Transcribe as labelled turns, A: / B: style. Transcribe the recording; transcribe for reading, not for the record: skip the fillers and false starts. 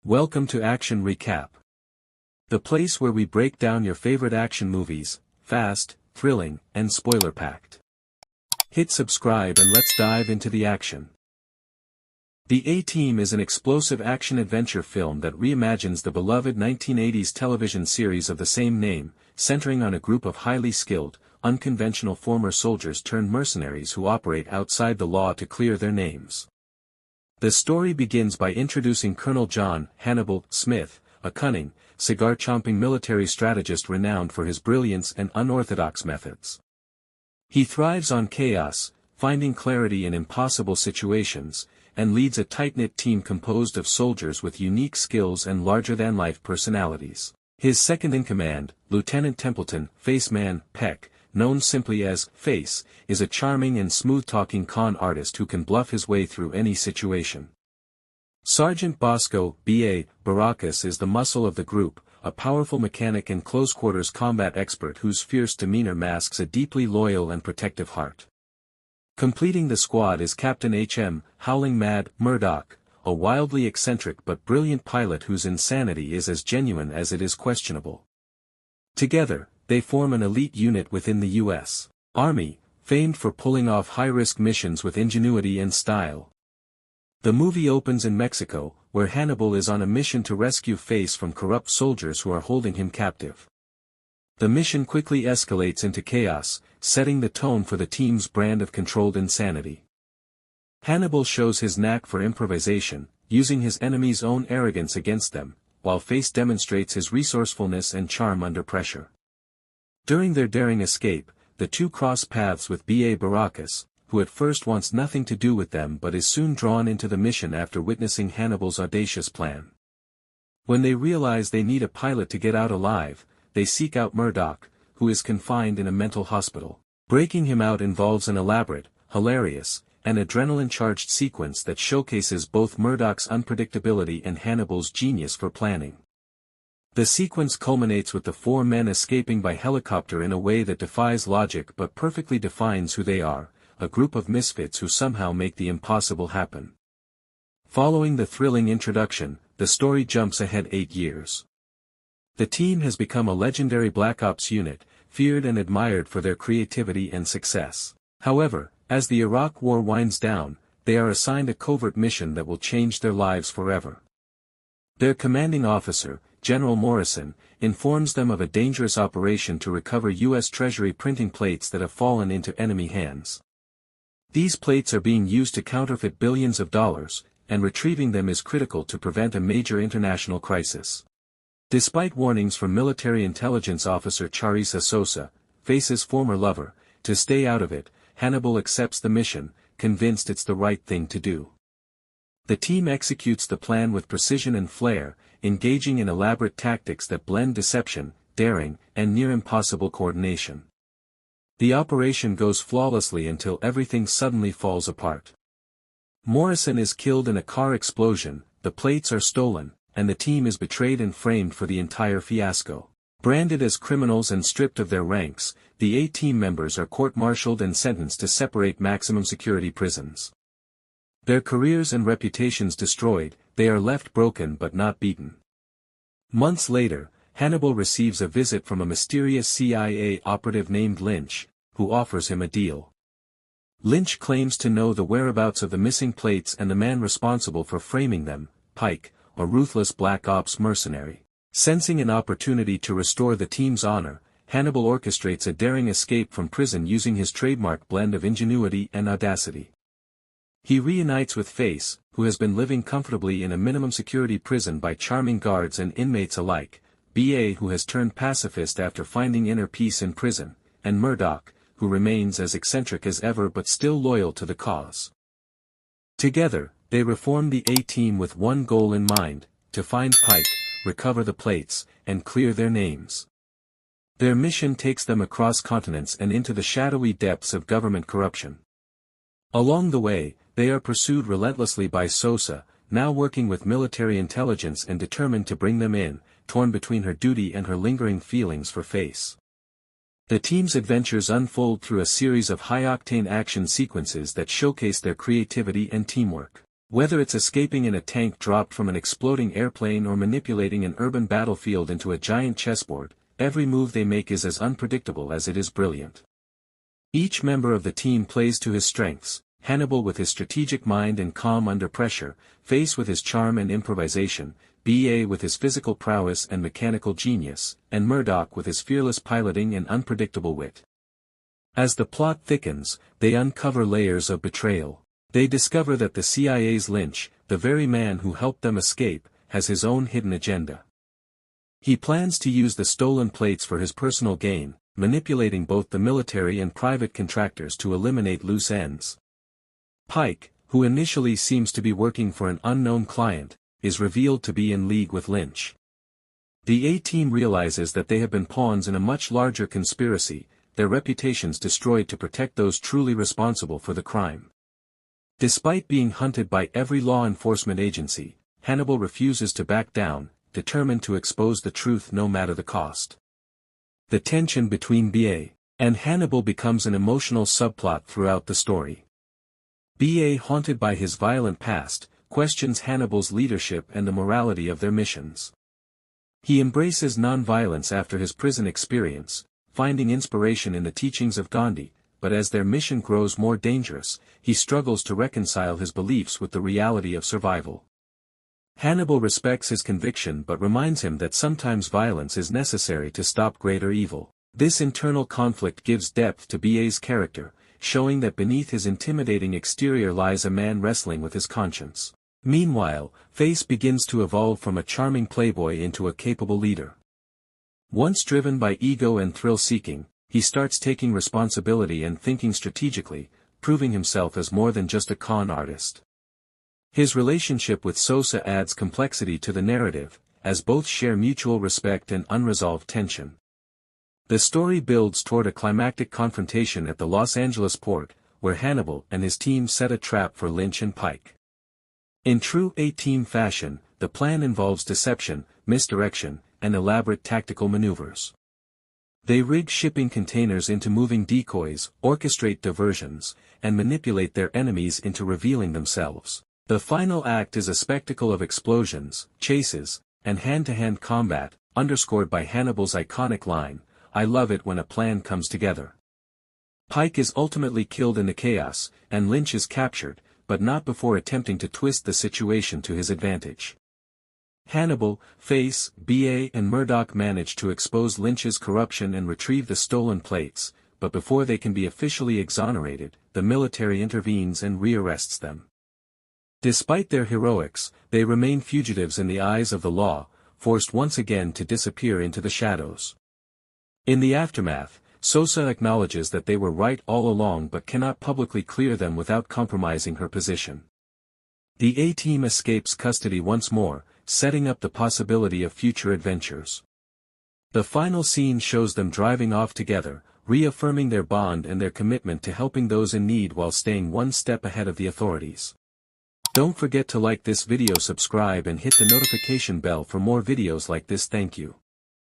A: Welcome to Action Recap, the place where we break down your favorite action movies, fast, thrilling, and spoiler-packed. Hit subscribe and let's dive into the action. The A-Team is an explosive action-adventure film that reimagines the beloved 1980s television series of the same name, centering on a group of highly skilled, unconventional former soldiers turned mercenaries who operate outside the law to clear their names. The story begins by introducing Colonel John Hannibal Smith, a cunning, cigar-chomping military strategist renowned for his brilliance and unorthodox methods. He thrives on chaos, finding clarity in impossible situations, and leads a tight-knit team composed of soldiers with unique skills and larger-than-life personalities. His second-in-command, Lieutenant Templeton Faceman Peck, known simply as Face, is a charming and smooth-talking con artist who can bluff his way through any situation. Sergeant Bosco B.A. Baracus is the muscle of the group, a powerful mechanic and close-quarters combat expert whose fierce demeanor masks a deeply loyal and protective heart. Completing the squad is Captain H.M. Howling Mad Murdoch, a wildly eccentric but brilliant pilot whose insanity is as genuine as it is questionable. Together, they form an elite unit within the U.S. Army, famed for pulling off high-risk missions with ingenuity and style. The movie opens in Mexico, where Hannibal is on a mission to rescue Face from corrupt soldiers who are holding him captive. The mission quickly escalates into chaos, setting the tone for the team's brand of controlled insanity. Hannibal shows his knack for improvisation, using his enemies' own arrogance against them, while Face demonstrates his resourcefulness and charm under pressure. During their daring escape, the two cross paths with B.A. Baracus, who at first wants nothing to do with them but is soon drawn into the mission after witnessing Hannibal's audacious plan. When they realize they need a pilot to get out alive, they seek out Murdoch, who is confined in a mental hospital. Breaking him out involves an elaborate, hilarious, and adrenaline-charged sequence that showcases both Murdoch's unpredictability and Hannibal's genius for planning. The sequence culminates with the four men escaping by helicopter in a way that defies logic but perfectly defines who they are, a group of misfits who somehow make the impossible happen. Following the thrilling introduction, the story jumps ahead 8 years. The team has become a legendary Black Ops unit, feared and admired for their creativity and success. However, as the Iraq War winds down, they are assigned a covert mission that will change their lives forever. Their commanding officer, General Morrison, informs them of a dangerous operation to recover U.S. Treasury printing plates that have fallen into enemy hands. These plates are being used to counterfeit billions of dollars, and retrieving them is critical to prevent a major international crisis. Despite warnings from military intelligence officer Charissa Sosa, Face's former lover, to stay out of it, Hannibal accepts the mission, convinced it's the right thing to do. The team executes the plan with precision and flair, engaging in elaborate tactics that blend deception, daring, and near-impossible coordination. The operation goes flawlessly until everything suddenly falls apart. Morrison is killed in a car explosion, the plates are stolen, and the team is betrayed and framed for the entire fiasco. Branded as criminals and stripped of their ranks, the A-Team members are court-martialed and sentenced to separate maximum security prisons. Their careers and reputations destroyed, they are left broken but not beaten. Months later, Hannibal receives a visit from a mysterious CIA operative named Lynch, who offers him a deal. Lynch claims to know the whereabouts of the missing plates and the man responsible for framing them, Pike, a ruthless Black Ops mercenary. Sensing an opportunity to restore the team's honor, Hannibal orchestrates a daring escape from prison using his trademark blend of ingenuity and audacity. He reunites with Face, who has been living comfortably in a minimum security prison by charming guards and inmates alike, B.A. who has turned pacifist after finding inner peace in prison, and Murdoch, who remains as eccentric as ever but still loyal to the cause. Together, they reform the A-Team with one goal in mind, to find Pike, recover the plates, and clear their names. Their mission takes them across continents and into the shadowy depths of government corruption. Along the way, they are pursued relentlessly by Sosa, now working with military intelligence and determined to bring them in, torn between her duty and her lingering feelings for Face. The team's adventures unfold through a series of high-octane action sequences that showcase their creativity and teamwork. Whether it's escaping in a tank dropped from an exploding airplane or manipulating an urban battlefield into a giant chessboard, every move they make is as unpredictable as it is brilliant. Each member of the team plays to his strengths, Hannibal with his strategic mind and calm under pressure, Face with his charm and improvisation, B.A. with his physical prowess and mechanical genius, and Murdoch with his fearless piloting and unpredictable wit. As the plot thickens, they uncover layers of betrayal. They discover that the CIA's Lynch, the very man who helped them escape, has his own hidden agenda. He plans to use the stolen plates for his personal gain, manipulating both the military and private contractors to eliminate loose ends. Pike, who initially seems to be working for an unknown client, is revealed to be in league with Lynch. The A-Team realizes that they have been pawns in a much larger conspiracy, their reputations destroyed to protect those truly responsible for the crime. Despite being hunted by every law enforcement agency, Hannibal refuses to back down, determined to expose the truth no matter the cost. The tension between B.A. and Hannibal becomes an emotional subplot throughout the story. B.A., haunted by his violent past, questions Hannibal's leadership and the morality of their missions. He embraces non-violence after his prison experience, finding inspiration in the teachings of Gandhi, but as their mission grows more dangerous, he struggles to reconcile his beliefs with the reality of survival. Hannibal respects his conviction but reminds him that sometimes violence is necessary to stop greater evil. This internal conflict gives depth to B.A.'s character, showing that beneath his intimidating exterior lies a man wrestling with his conscience. Meanwhile, Face begins to evolve from a charming playboy into a capable leader. Once driven by ego and thrill-seeking, he starts taking responsibility and thinking strategically, proving himself as more than just a con artist. His relationship with Sosa adds complexity to the narrative, as both share mutual respect and unresolved tension. The story builds toward a climactic confrontation at the Los Angeles port, where Hannibal and his team set a trap for Lynch and Pike. In true A-Team fashion, the plan involves deception, misdirection, and elaborate tactical maneuvers. They rig shipping containers into moving decoys, orchestrate diversions, and manipulate their enemies into revealing themselves. The final act is a spectacle of explosions, chases, and hand-to-hand combat, underscored by Hannibal's iconic line, "I love it when a plan comes together." Pike is ultimately killed in the chaos, and Lynch is captured, but not before attempting to twist the situation to his advantage. Hannibal, Face, B.A. and Murdoch manage to expose Lynch's corruption and retrieve the stolen plates, but before they can be officially exonerated, the military intervenes and rearrests them. Despite their heroics, they remain fugitives in the eyes of the law, forced once again to disappear into the shadows. In the aftermath, Sosa acknowledges that they were right all along but cannot publicly clear them without compromising her position. The A-Team escapes custody once more, setting up the possibility of future adventures. The final scene shows them driving off together, reaffirming their bond and their commitment to helping those in need while staying one step ahead of the authorities. Don't forget to like this video, subscribe and hit the notification bell for more videos like this. Thank you.